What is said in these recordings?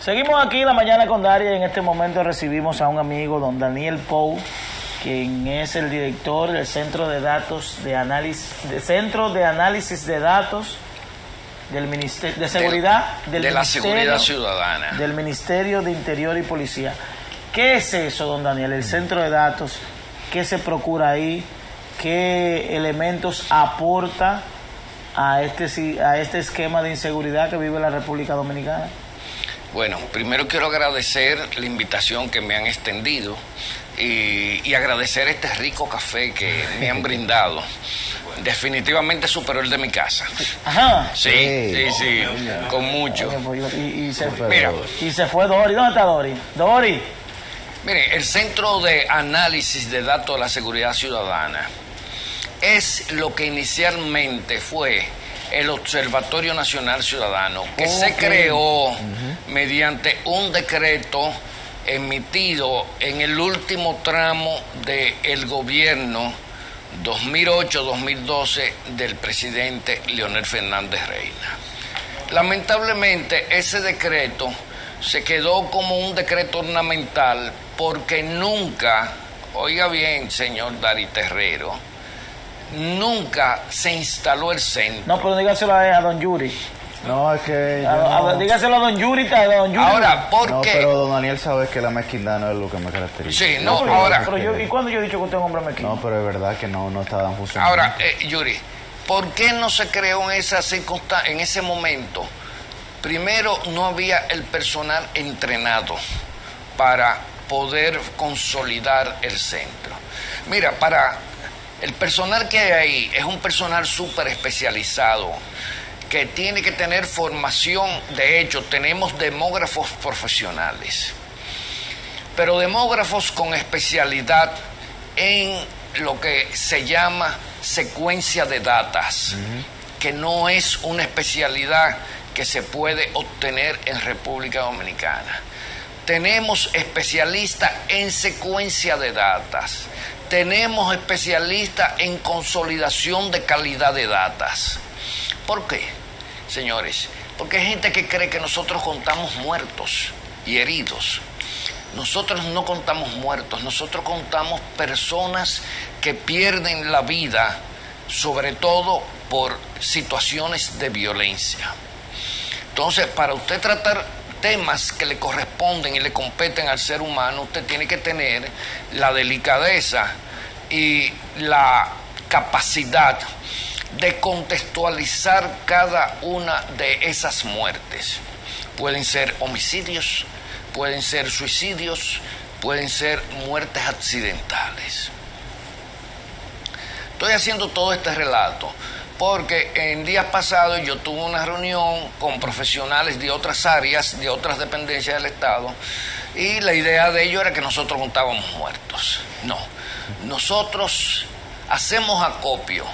Seguimos aquí en la mañana con Daria y en este momento recibimos a un amigo, don Daniel Pou, quien es el director del Centro de Datos de Análisis, Centro de Análisis de Datos del Ministerio de Seguridad de la Seguridad Ciudadana del Ministerio de Interior y Policía. ¿Qué es eso, don Daniel? El Centro de Datos, ¿qué se procura ahí? ¿Qué elementos aporta a este esquema de inseguridad que vive la República Dominicana? Bueno, primero quiero agradecer la invitación que me han extendido y agradecer este rico café que me han brindado. Definitivamente superior de mi casa. Ajá. Sí, con mucho. Y se fue Dori. ¿Dónde está Dori? Dori. Mire, el Centro de Análisis de Datos de la Seguridad Ciudadana es lo que inicialmente fue el Observatorio Nacional Ciudadano, que se creó mediante un decreto emitido en el último tramo del gobierno 2008-2012 del presidente Leonel Fernández Reina. Lamentablemente ese decreto se quedó como un decreto ornamental porque nunca, oiga bien, señor Dari Terrero, nunca se instaló el centro. No, pero dígaselo a don Yuri. No, es que... dígaselo a don Yuri. Ahora, ¿por no, qué? Pero don Daniel sabe que la mezquindad no es lo que me caracteriza. Sí, ¿Y cuándo yo he dicho que usted es un hombre mezquino? No, pero es verdad que no estaban funcionando. Ahora, Yuri, ¿por qué no se creó en esa circunstancia, en ese momento? Primero, no había el personal entrenado para poder consolidar el centro. Mira, el personal que hay ahí es un personal súper especializado que tiene que tener formación. De hecho, tenemos demógrafos profesionales, pero demógrafos con especialidad en lo que se llama secuencia de datas, que no es una especialidad que se puede obtener en República Dominicana. Tenemos especialistas en secuencia de datas, tenemos especialistas en consolidación de calidad de datas. ¿Por qué, señores? Porque hay gente que cree que nosotros contamos muertos y heridos. Nosotros no contamos muertos, nosotros contamos personas que pierden la vida, sobre todo por situaciones de violencia. Entonces, para usted tratar temas que le corresponden y le competen al ser humano, usted tiene que tener la delicadeza y la capacidad de contextualizar cada una de esas muertes. Pueden ser homicidios, pueden ser suicidios, pueden ser muertes accidentales. Estoy haciendo todo este relato porque en días pasados yo tuve una reunión con profesionales de otras áreas, de otras dependencias del Estado, y la idea de ellos era que nosotros contábamos muertos. No, nosotros hacemos acopio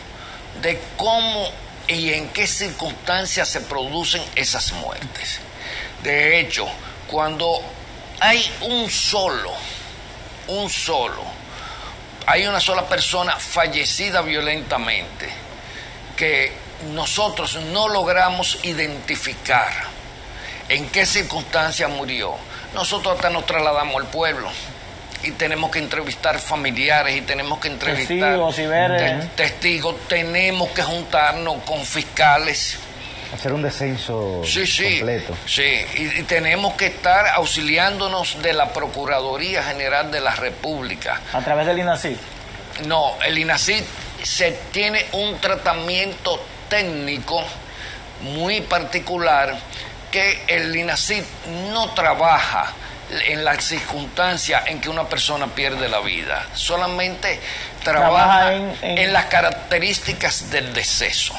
de cómo y en qué circunstancias se producen esas muertes. De hecho, cuando hay hay una sola persona fallecida violentamente, que nosotros no logramos identificar en qué circunstancia murió, nosotros hasta nos trasladamos al pueblo y tenemos que entrevistar familiares y tenemos que entrevistar testigos, tenemos que juntarnos con fiscales, hacer un descenso completo. Sí, y tenemos que estar auxiliándonos de la Procuraduría General de la República. ¿A través del INACID? No, el INACID se tiene un tratamiento técnico muy particular que el INACID no trabaja en las circunstancias en que una persona pierde la vida, solamente trabaja en las características del deceso,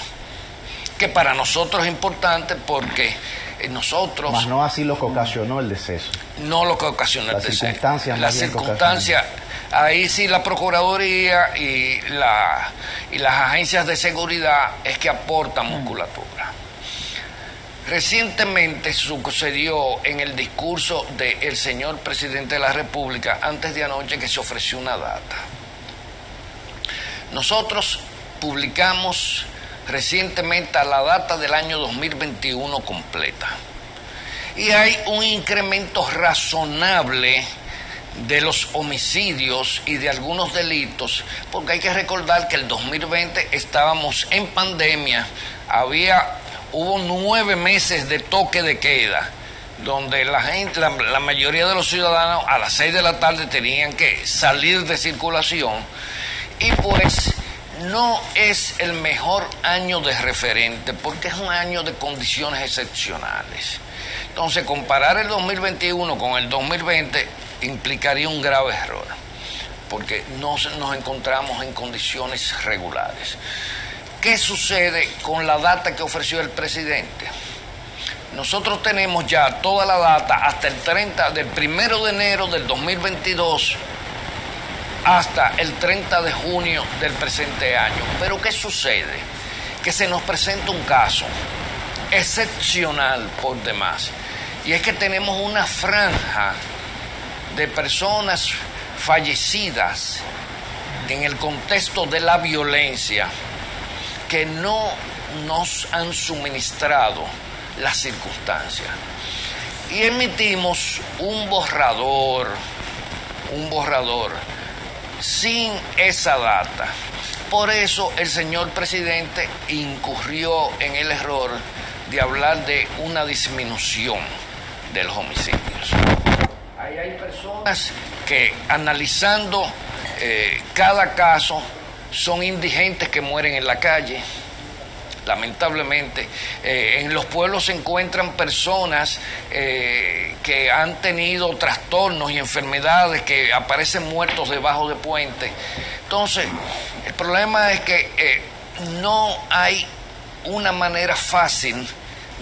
que para nosotros es importante porque nosotros... Mas no así lo que ocasionó el deceso. No lo que ocasionó el deceso. Las circunstancias. Ahí sí la Procuraduría y las agencias de seguridad es que aportan musculatura. Recientemente sucedió en el discurso del señor presidente de la República, antes de anoche, que se ofreció una data. Nosotros publicamos recientemente la data del año 2021 completa. y hay un incremento razonable de los homicidios y de algunos delitos, porque hay que recordar que el 2020 estábamos en pandemia, hubo 9 meses de toque de queda, donde la mayoría de los ciudadanos a las 6 de la tarde tenían que salir de circulación, y pues no es el mejor año de referente, porque es un año de condiciones excepcionales. Entonces, comparar el 2021 con el 2020 implicaría un grave error, porque no nos encontramos en condiciones regulares. ¿Qué sucede con la data que ofreció el presidente? Nosotros tenemos ya toda la data hasta del 1 de enero del 2022 hasta el 30 de junio del presente año. Pero ¿qué sucede? Que se nos presenta un caso excepcional por demás, y es que tenemos una franja de personas fallecidas en el contexto de la violencia que no nos han suministrado las circunstancias, y emitimos un borrador sin esa data. Por eso el señor presidente incurrió en el error de hablar de una disminución de los homicidios. Ahí hay personas que, analizando cada caso, son indigentes que mueren en la calle. Lamentablemente, en los pueblos se encuentran personas que han tenido trastornos y enfermedades, que aparecen muertos debajo de puentes. Entonces, el problema es que no hay una manera fácil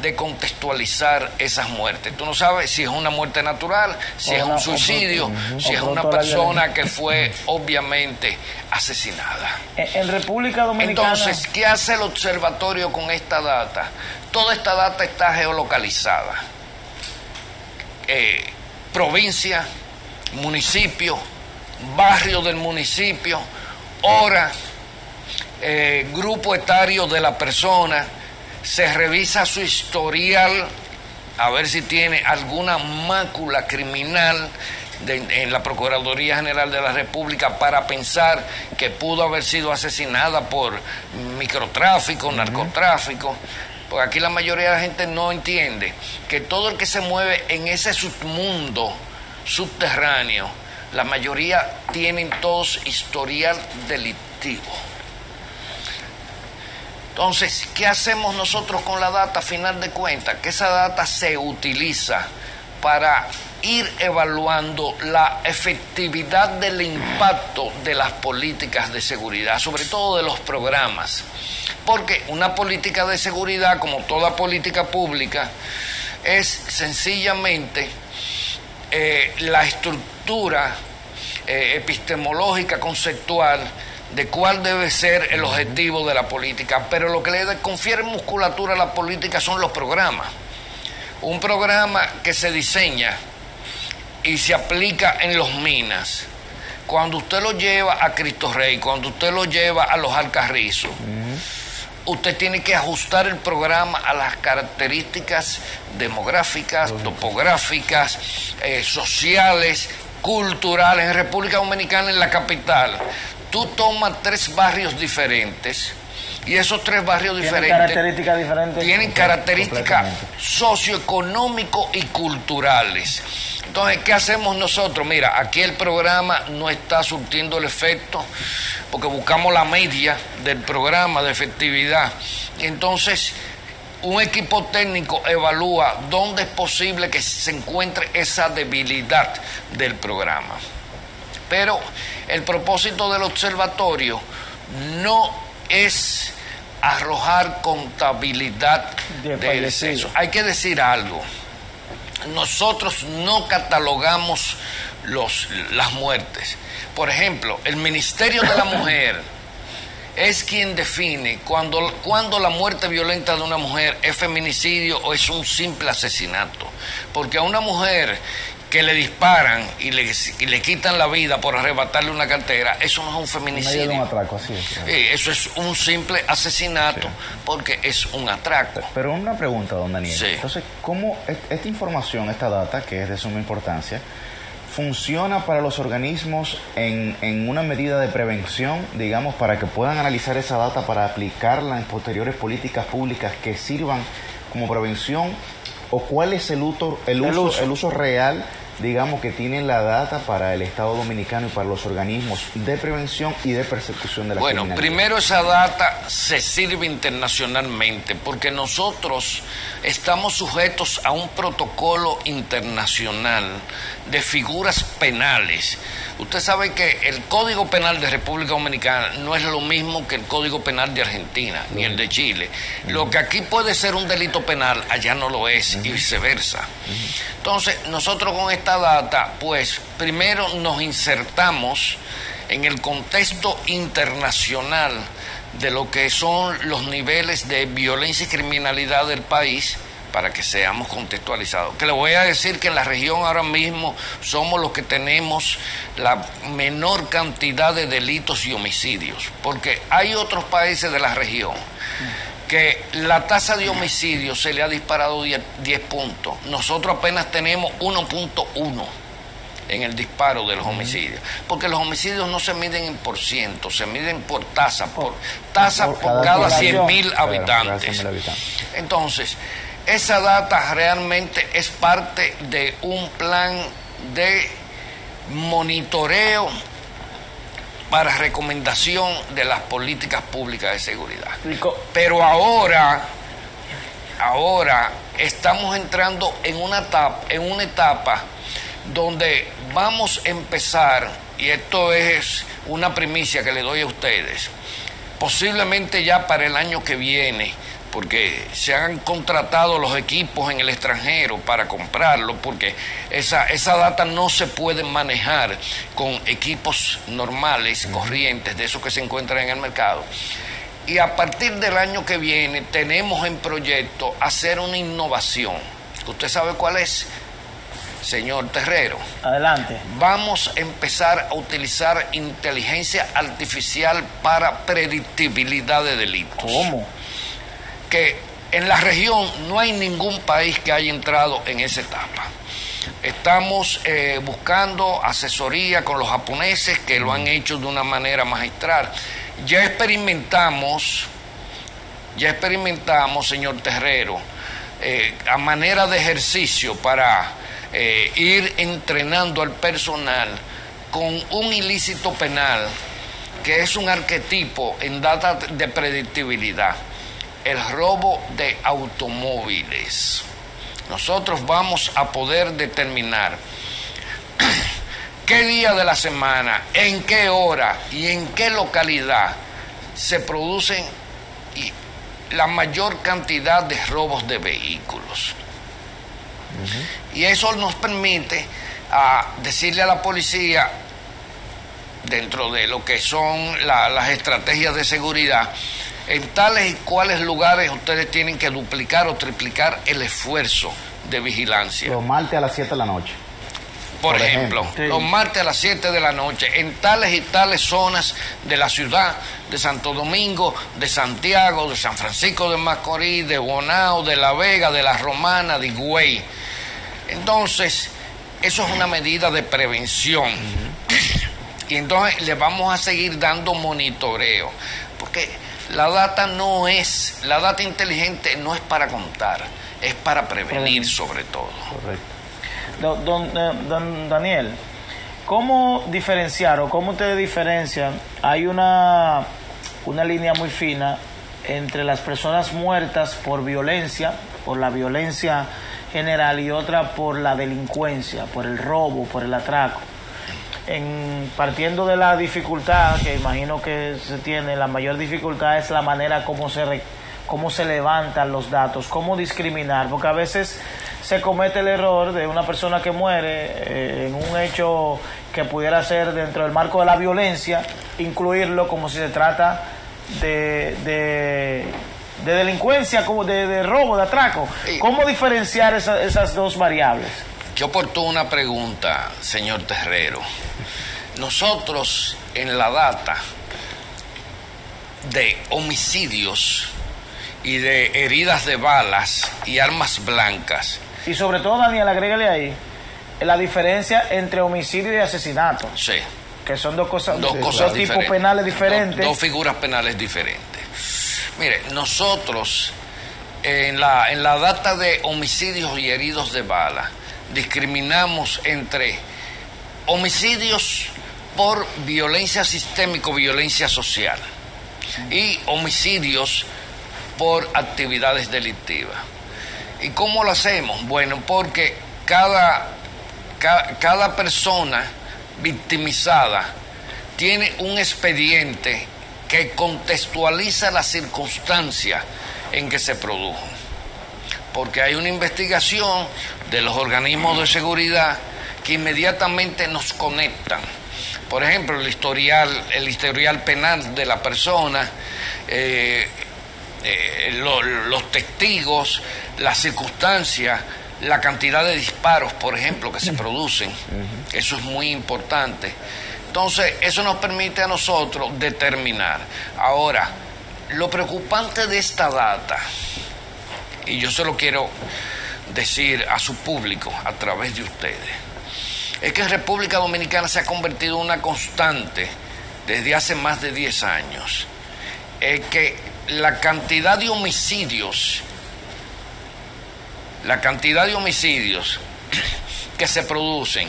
de contextualizar esas muertes. Tú no sabes si es una muerte natural, si es un suicidio, si es una persona que fue obviamente asesinada. En República Dominicana... Entonces, ¿qué hace el observatorio con esta data? Toda esta data está geolocalizada. Provincia, municipio, barrio del municipio, hora, grupo etario de la persona. Se revisa su historial a ver si tiene alguna mácula criminal en la Procuraduría General de la República, para pensar que pudo haber sido asesinada por microtráfico, narcotráfico. Porque aquí la mayoría de la gente no entiende que todo el que se mueve en ese submundo subterráneo, la mayoría tienen todos historial delictivo. Entonces, ¿qué hacemos nosotros con la data? A final de cuentas, que esa data se utiliza para ir evaluando la efectividad del impacto de las políticas de seguridad, sobre todo de los programas. Porque una política de seguridad, como toda política pública, es sencillamente la estructura epistemológica, conceptual, de cuál debe ser el objetivo de la política, pero lo que le confiere musculatura a la política son los programas. Un programa que se diseña y se aplica en los Minas, cuando usted lo lleva a Cristo Rey, cuando usted lo lleva a los Alcarrizos, usted tiene que ajustar el programa a las características demográficas, topográficas, sociales, culturales. En República Dominicana, en la capital, tú tomas 3 barrios diferentes, y esos 3 barrios diferentes tienen características socioeconómicos y culturales. Entonces, ¿qué hacemos nosotros? Mira, aquí el programa no está surtiendo el efecto, porque buscamos la media del programa de efectividad. Y entonces, un equipo técnico evalúa dónde es posible que se encuentre esa debilidad del programa. Pero el propósito del observatorio no es arrojar contabilidad de decesos. Hay que decir algo. Nosotros no catalogamos las muertes. Por ejemplo, el Ministerio de la Mujer es quien define cuando la muerte violenta de una mujer es feminicidio o es un simple asesinato. Porque a una mujer que le disparan y le quitan la vida por arrebatarle una cartera, eso no es un feminicidio. De un atraco, así es. Sí, eso es un simple asesinato, porque es un atraco. Pero una pregunta, don Daniel. Sí. Entonces, ¿cómo esta información, esta data, que es de suma importancia, funciona para los organismos en una medida de prevención, digamos, para que puedan analizar esa data para aplicarla en posteriores políticas públicas que sirvan como prevención? ¿O cuál es el uso real, digamos, que tiene la data para el Estado Dominicano y para los organismos de prevención y de persecución de la criminalidad? Bueno, primero esa data se sirve internacionalmente porque nosotros estamos sujetos a un protocolo internacional de figuras penales. Usted sabe que el Código Penal de República Dominicana no es lo mismo que el Código Penal de Argentina, ni el de Chile. Lo que aquí puede ser un delito penal, allá no lo es, y viceversa. Entonces, nosotros con esta data, pues, primero nos insertamos en el contexto internacional de lo que son los niveles de violencia y criminalidad del país, para que seamos contextualizados. Que le voy a decir que en la región ahora mismo somos los que tenemos la menor cantidad de delitos y homicidios, porque hay otros países de la región que la tasa de homicidios se le ha disparado 10 puntos. Nosotros apenas tenemos 1.1 en el disparo de los homicidios, porque los homicidios no se miden en por ciento, se miden por tasa, por cada 100.000 habitantes. Entonces, esa data realmente es parte de un plan de monitoreo para recomendación de las políticas públicas de seguridad. Pero ahora estamos entrando en una etapa donde vamos a empezar, y esto es una primicia que le doy a ustedes, posiblemente ya para el año que viene, porque se han contratado los equipos en el extranjero para comprarlo, porque esa data no se puede manejar con equipos normales, corrientes, de esos que se encuentran en el mercado. Y a partir del año que viene tenemos en proyecto hacer una innovación. ¿Usted sabe cuál es, señor Terrero? Adelante. Vamos a empezar a utilizar inteligencia artificial para predictibilidad de delitos. ¿Cómo? Que en la región no hay ningún país que haya entrado en esa etapa. Estamos buscando asesoría con los japoneses, que lo han hecho de una manera magistral. Ya experimentamos, señor Terrero, a manera de ejercicio para ir entrenando al personal con un ilícito penal que es un arquetipo en data de predictibilidad: el robo de automóviles. Nosotros vamos a poder determinar qué día de la semana, en qué hora y en qué localidad se producen la mayor cantidad de robos de vehículos. Y eso nos permite decirle a la policía, dentro de lo que son las estrategias de seguridad, en tales y cuales lugares ustedes tienen que duplicar o triplicar el esfuerzo de vigilancia. Los martes a las 7 de la noche. Por ejemplo, sí. Los martes a las 7 de la noche, en tales y tales zonas de la ciudad, de Santo Domingo, de Santiago, de San Francisco de Macorís, de Bonao, de La Vega, de La Romana, de Higüey. Entonces, eso es una medida de prevención. Y entonces le vamos a seguir dando monitoreo, porque la data inteligente no es para contar, es para prevenir sobre todo. Correcto. Don Daniel, ¿cómo diferenciar o cómo ustedes diferencian? Hay una línea muy fina entre las personas muertas por violencia, por la violencia general, y otra por la delincuencia, por el robo, por el atraco. Partiendo de la dificultad, que imagino que se tiene, la mayor dificultad es la manera como se levantan los datos, cómo discriminar, porque a veces se comete el error de una persona que muere en un hecho que pudiera ser dentro del marco de la violencia, incluirlo como si se trata de delincuencia, como de robo, de atraco. ¿Cómo diferenciar esas dos variables? Qué oportuna pregunta, señor Terrero. Nosotros en la data de homicidios y de heridas de balas y armas blancas. Y sobre todo, Daniel, agrégale ahí la diferencia entre homicidio y asesinato. Sí. Que son dos cosas, Dos tipos diferentes. penales diferentes. Dos figuras penales diferentes. Mire, nosotros en la data de homicidios y heridos de bala discriminamos entre homicidios por violencia sistémica o violencia social y homicidios por actividades delictivas. ¿Y cómo lo hacemos? Bueno, porque cada persona victimizada tiene un expediente que contextualiza la circunstancia en que se produjo. Porque hay una investigación de los organismos de seguridad que inmediatamente nos conectan. Por ejemplo, el historial penal de la persona, los testigos, las circunstancias, la cantidad de disparos, por ejemplo, que se producen. Eso es muy importante. Entonces, eso nos permite a nosotros determinar. Ahora, lo preocupante de esta data, y yo se lo quiero decir a su público a través de ustedes, es que en República Dominicana se ha convertido en una constante desde hace más de 10 años. Es que la cantidad de homicidios que se producen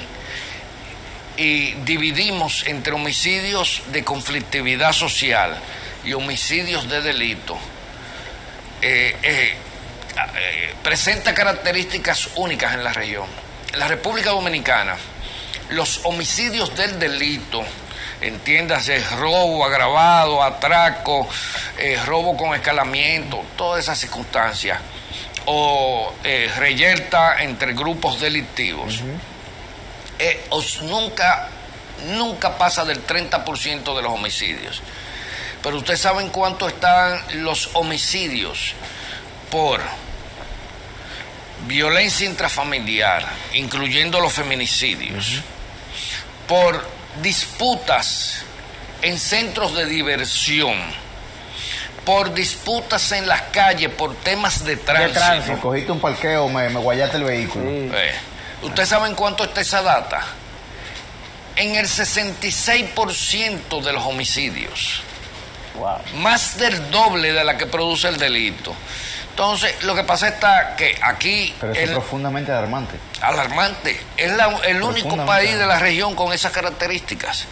y dividimos entre homicidios de conflictividad social y homicidios de delito, presenta características únicas en la región. En la República Dominicana, los homicidios del delito, entiéndase robo agravado, atraco, robo con escalamiento, todas esas circunstancias, o reyerta entre grupos delictivos, nunca pasa del 30% de los homicidios. Pero ustedes saben cuánto están los homicidios por violencia intrafamiliar, incluyendo los feminicidios, por disputas en centros de diversión, por disputas en las calles, por temas de tránsito. Me cogiste un parqueo, me guayaste el vehículo. Sí. ¿Ustedes saben cuánto está esa data? En el 66% de los homicidios. Wow. Más del doble de la que produce el delito. Entonces, lo que pasa está que aquí... Pero eso es profundamente alarmante. Alarmante. Es el único país de la región con esas características.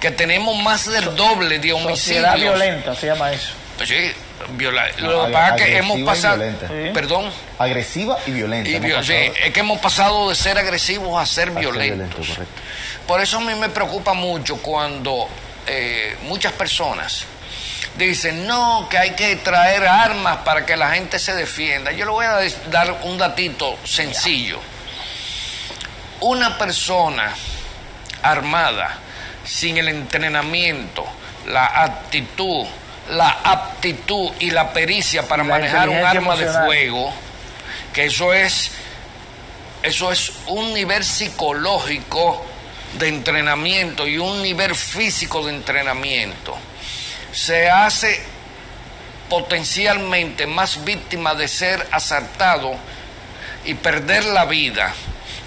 Que tenemos más del doble de homicidios. Sociedad violenta, se llama eso. Pues sí, lo que pasa es que hemos pasado... Sí. Perdón. Agresiva y violenta. Sí, es que hemos pasado de ser agresivos a ser violentos. Correcto. Por eso a mí me preocupa mucho cuando muchas personas dicen, no, que hay que traer armas para que la gente se defienda. Yo le voy a dar un datito sencillo. Una persona armada, sin el entrenamiento, la actitud, la aptitud y la pericia para manejar un arma de fuego, que eso es un nivel psicológico de entrenamiento y un nivel físico de entrenamiento, se hace potencialmente más víctima de ser asaltado y perder la vida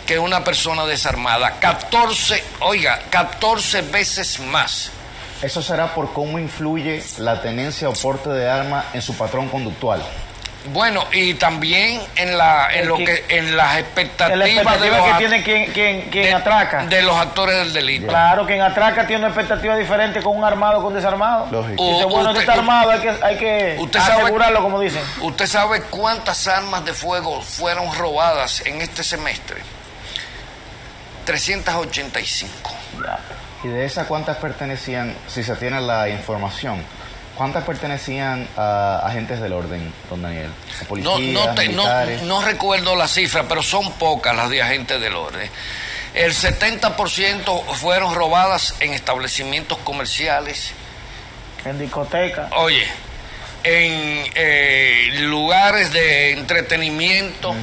que una persona desarmada. 14 veces más. Eso será por cómo influye la tenencia o porte de arma en su patrón conductual. Bueno, y también en las expectativas que tiene quien atraca. De los actores del delito. Claro, quien atraca tiene una expectativa diferente con un armado o con desarmado. Lógico. Dice, bueno, este está armado, hay que asegurarlo, como dicen. ¿Usted sabe cuántas armas de fuego fueron robadas en este semestre? 385. Ya. ¿Y de esas cuántas pertenecían, si se tiene la información, cuántas pertenecían a agentes del orden, don Daniel? ¿A policías, militares? No recuerdo la cifra, pero son pocas las de agentes del orden. El 70% fueron robadas en establecimientos comerciales. En discoteca. Oye, en lugares de entretenimiento.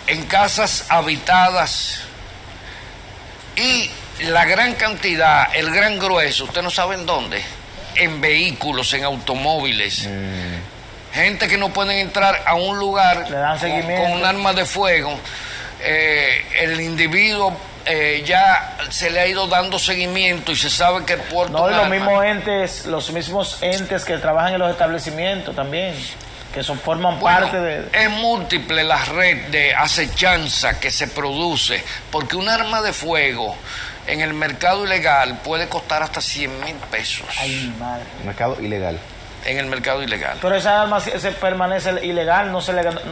en casas habitadas y la gran cantidad, el gran grueso, ¿ustedes no saben dónde? En vehículos, en automóviles. Gente que no pueden entrar a un lugar Le dan seguimiento. con un arma de fuego. El individuo ya se le ha ido dando seguimiento y se sabe que porta No, un y los arma. mismos entes que trabajan en los establecimientos también, que forman Bueno, parte de... es múltiple la red de acechanza que se produce, porque un arma de fuego en el mercado ilegal puede costar hasta 100,000 pesos. Ay, mi madre. Mercado ilegal. En el mercado ilegal. Pero esa arma se permanece ilegal, no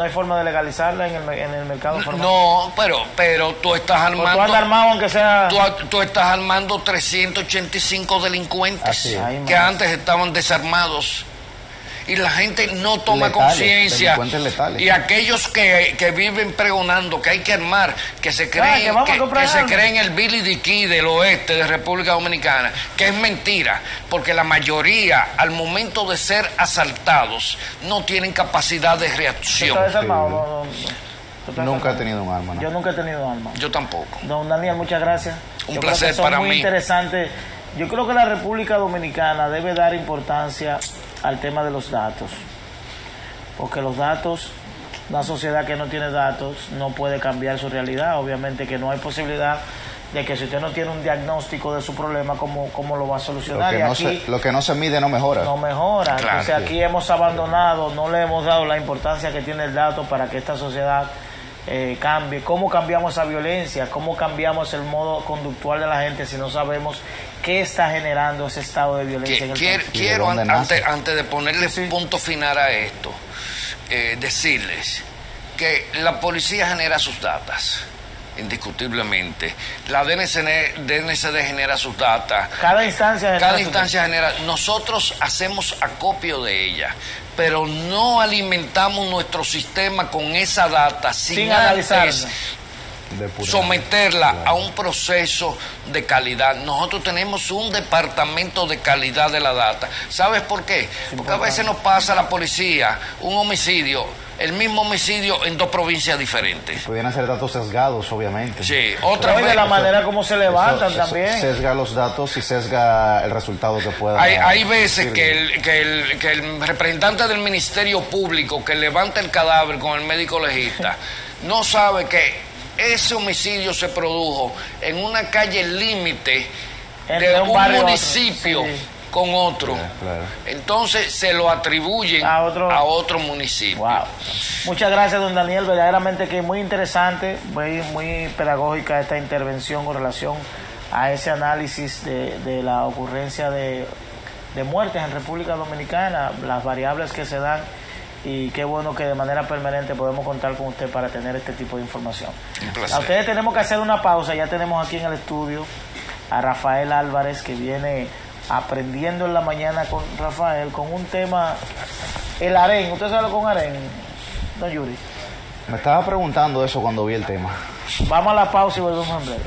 hay forma de legalizarla en el mercado formal. No, pero tú estás O armando... tú andas armado aunque sea... Tú estás armando 385 delincuentes Así es. Ay, que madre. antes estaban desarmados. Y la gente no toma Letales, conciencia. delincuentes letales. Y aquellos que viven pregonando que hay que armar, que se creen, que vamos a comprar que se armas. creen el Billy the Kid del oeste de República Dominicana, que es mentira, porque la mayoría al momento de ser asaltados no tienen capacidad de ¿Tú reacción. estás desarmado? No. ¿Tú estás Nunca he desarmado? tenido un arma, ¿no? Yo nunca he tenido arma. Yo tampoco. Don Daniel, muchas gracias. Un Yo placer creo que son para muy mí. interesante. Yo creo que la República Dominicana debe dar importancia al tema de los datos. Porque los datos, una sociedad que no tiene datos no puede cambiar su realidad. Obviamente que no hay posibilidad de que si usted no tiene un diagnóstico de su problema, ¿cómo lo va a solucionar? Y aquí Lo que no se mide no mejora. no mejora. Claro. Entonces aquí hemos abandonado, no le hemos dado la importancia que tiene el dato para que esta sociedad cambie. ¿Cómo cambiamos esa violencia? ¿Cómo cambiamos el modo conductual de la gente si no sabemos qué está generando ese estado de violencia en el país? Quiero, ¿De dónde nace? antes de ponerle punto final a esto, decirles que la policía genera sus datas, indiscutiblemente. La DNCD genera sus datas. Cada instancia genera. Nosotros hacemos acopio de ella, pero no alimentamos nuestro sistema con esa data sin antes analizarla. someterla a un proceso de calidad. Nosotros tenemos un departamento de calidad de la data. ¿Sabes por qué? Porque a veces nos pasa a la policía un homicidio, el mismo homicidio en dos provincias diferentes. Pudieran ser datos sesgados, obviamente. Sí, otra Pero y de vez. la manera como se levantan Eso también. sesga los datos y sesga el resultado que pueda Hay veces surgir. que el representante del Ministerio Público que levanta el cadáver con el médico legista no sabe que ese homicidio se produjo en una calle límite Entre de un un barrio a otro. municipio Sí. con otro. Claro. Entonces se lo atribuyen A a otro- otro municipio. Wow. Muchas gracias, don Daniel. Verdaderamente que muy interesante, muy pedagógica esta intervención con relación a ese análisis de la ocurrencia de muertes en República Dominicana, las variables que se dan, y qué bueno que de manera permanente podemos contar con usted para tener este tipo de información. Un placer. A ustedes tenemos que hacer una pausa. Ya tenemos aquí en el estudio a Rafael Álvarez, que viene aprendiendo en la mañana con Rafael con un tema, el harén. ¿Usted sabe lo con harén, don Yuri? Me estaba preguntando eso cuando vi el tema. Vamos a la pausa y volvemos en breve.